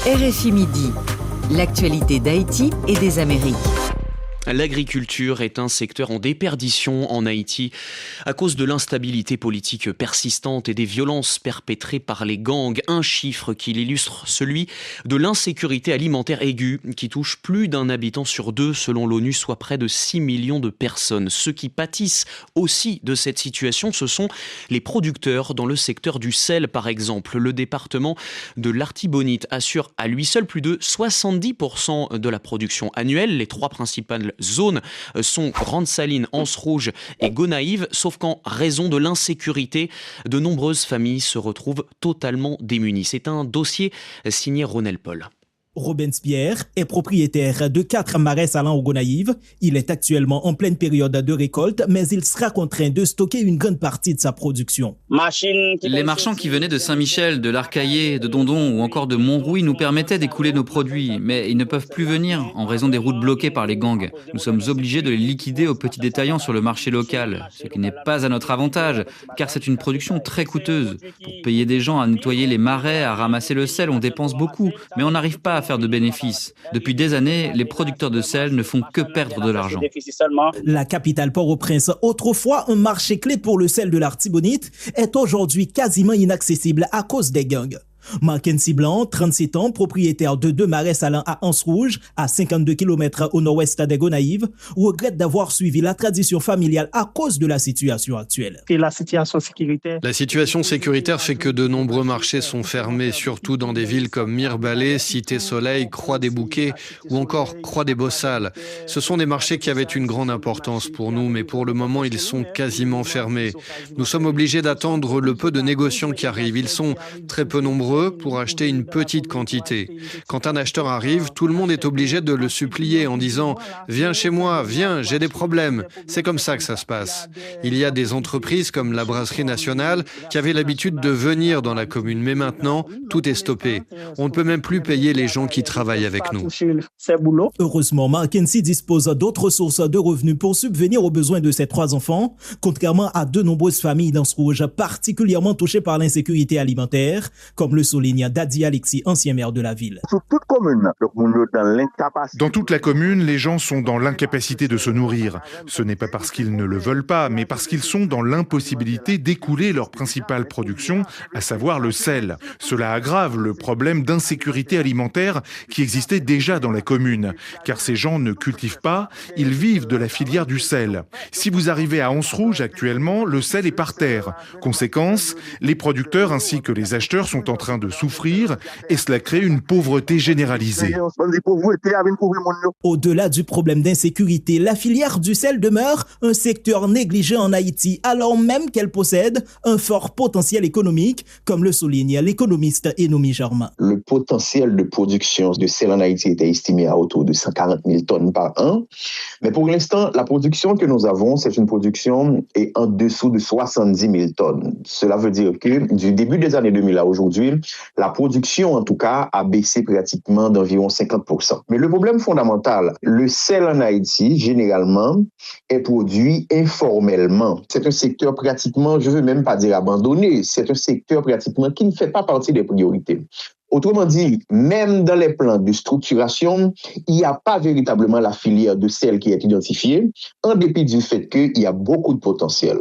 RFI Midi, l'actualité d'Haïti et des Amériques. L'agriculture est un secteur en déperdition en Haïti à cause de l'instabilité politique persistante et des violences perpétrées par les gangs. Un chiffre qui l'illustre, celui de l'insécurité alimentaire aiguë qui touche plus d'un habitant sur deux selon l'ONU, soit près de 6 millions de personnes. Ceux qui pâtissent aussi de cette situation, ce sont les producteurs dans le secteur du sel par exemple. Le département de l'Artibonite assure à lui seul plus de 70% de la production annuelle. Les trois principales zones sont Grande Saline, Anse Rouge et Gonaïves, sauf qu'en raison de l'insécurité, de nombreuses familles se retrouvent totalement démunies. C'est un dossier signé Ronel Paul. Robespierre est propriétaire de 4 marais salants au Gonaïves. Il est actuellement en pleine période de récolte, mais il sera contraint de stocker une grande partie de sa production. Les marchands qui venaient de Saint-Michel, de l'Arcaillé, de Dondon ou encore de Montrouy nous permettaient d'écouler nos produits, mais ils ne peuvent plus venir en raison des routes bloquées par les gangs. Nous sommes obligés de les liquider aux petits détaillants sur le marché local, ce qui n'est pas à notre avantage, car c'est une production très coûteuse. Pour payer des gens à nettoyer les marais, à ramasser le sel, on dépense beaucoup, mais on n'arrive pas à faire de bénéfices. Depuis des années, les producteurs de sel ne font que perdre de l'argent. La capitale Port-au-Prince, autrefois un marché clé pour le sel de l'Artibonite, est aujourd'hui quasiment inaccessible à cause des gangs. Mackenzie Blanc, 37 ans, propriétaire de 2 marais salants à Anse Rouge, à 52 km au nord-ouest des Gonaïves, regrette d'avoir suivi la tradition familiale à cause de la situation actuelle. La situation sécuritaire fait que de nombreux marchés sont fermés, surtout dans des villes comme Mirebalais, Cité-Soleil, Croix-des-Bouquets ou encore Croix-des-Bossales. Ce sont des marchés qui avaient une grande importance pour nous, mais pour le moment, ils sont quasiment fermés. Nous sommes obligés d'attendre le peu de négociants qui arrivent. Ils sont très peu nombreux pour acheter une petite quantité. Quand un acheteur arrive, tout le monde est obligé de le supplier en disant « Viens chez moi, viens, j'ai des problèmes ». C'est comme ça que ça se passe. Il y a des entreprises comme la Brasserie Nationale qui avaient l'habitude de venir dans la commune, mais maintenant, tout est stoppé. On ne peut même plus payer les gens qui travaillent avec nous. Heureusement, Mackenzie dispose d'autres sources de revenus pour subvenir aux besoins de ses 3 enfants, contrairement à de nombreuses familles d'Anse Rouge particulièrement touchées par l'insécurité alimentaire, comme le souligne Dadi Alexis, ancien maire de la ville. Dans toute la commune, les gens sont dans l'incapacité de se nourrir. Ce n'est pas parce qu'ils ne le veulent pas, mais parce qu'ils sont dans l'impossibilité d'écouler leur principale production, à savoir le sel. Cela aggrave le problème d'insécurité alimentaire qui existait déjà dans la commune, car ces gens ne cultivent pas, ils vivent de la filière du sel. Si vous arrivez à Anse Rouge actuellement, le sel est par terre. Conséquence, les producteurs ainsi que les acheteurs sont en train de souffrir et cela crée une pauvreté généralisée. Au-delà du problème d'insécurité, la filière du sel demeure un secteur négligé en Haïti, alors même qu'elle possède un fort potentiel économique, comme le souligne l'économiste Enomi Germain. Le potentiel de production de sel en Haïti était estimé à autour de 140 000 tonnes par an. Mais pour l'instant, la production que nous avons, c'est une production est en dessous de 70 000 tonnes. Cela veut dire que du début des années 2000 à aujourd'hui, la production, en tout cas, a baissé pratiquement d'environ 50%. Mais le problème fondamental, le sel en Haïti, généralement, est produit informellement. C'est un secteur pratiquement, je ne veux même pas dire abandonné, c'est un secteur pratiquement qui ne fait pas partie des priorités. Autrement dit, même dans les plans de structuration, il n'y a pas véritablement la filière de sel qui est identifiée, en dépit du fait qu'il y a beaucoup de potentiel.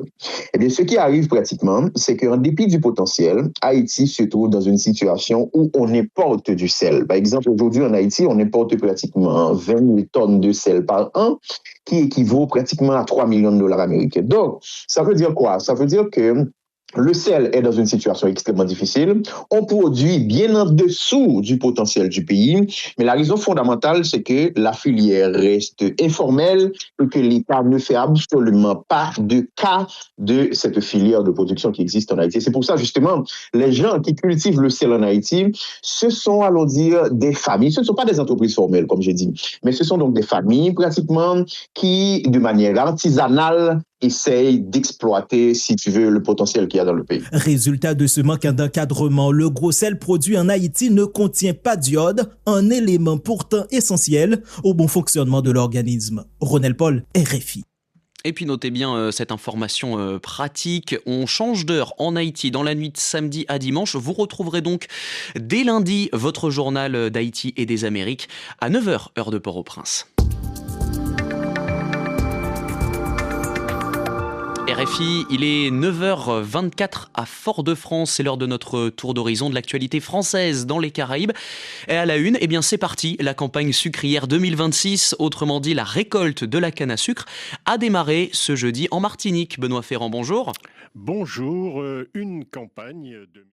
Eh bien, ce qui arrive pratiquement, c'est qu'en dépit du potentiel, Haïti se trouve dans une situation où on importe du sel. Par exemple, aujourd'hui en Haïti, on importe pratiquement 20 000 tonnes de sel par an, qui équivaut pratiquement à 3 millions de dollars américains. Donc, ça veut dire quoi? Ça veut dire que le sel est dans une situation extrêmement difficile. On produit bien en dessous du potentiel du pays. Mais la raison fondamentale, c'est que la filière reste informelle et que l'État ne fait absolument pas de cas de cette filière de production qui existe en Haïti. C'est pour ça, justement, les gens qui cultivent le sel en Haïti, ce sont, allons dire, des familles. Ce ne sont pas des entreprises formelles, comme j'ai dit. Mais ce sont donc des familles, pratiquement, qui, de manière artisanale, essaye d'exploiter, si tu veux, le potentiel qu'il y a dans le pays. Résultat de ce manque d'encadrement, le gros sel produit en Haïti ne contient pas d'iode, un élément pourtant essentiel au bon fonctionnement de l'organisme. Ronel Paul, RFI. Et puis notez bien cette information pratique. On change d'heure en Haïti dans la nuit de samedi à dimanche. Vous retrouverez donc dès lundi votre journal d'Haïti et des Amériques à 9h, heure de Port-au-Prince. RFI, il est 9h24 à Fort-de-France. C'est l'heure de notre tour d'horizon de l'actualité française dans les Caraïbes. Et à la une, c'est parti. La campagne sucrière 2026, autrement dit la récolte de la canne à sucre, a démarré ce jeudi en Martinique. Benoît Ferrand, bonjour. Bonjour, une campagne de...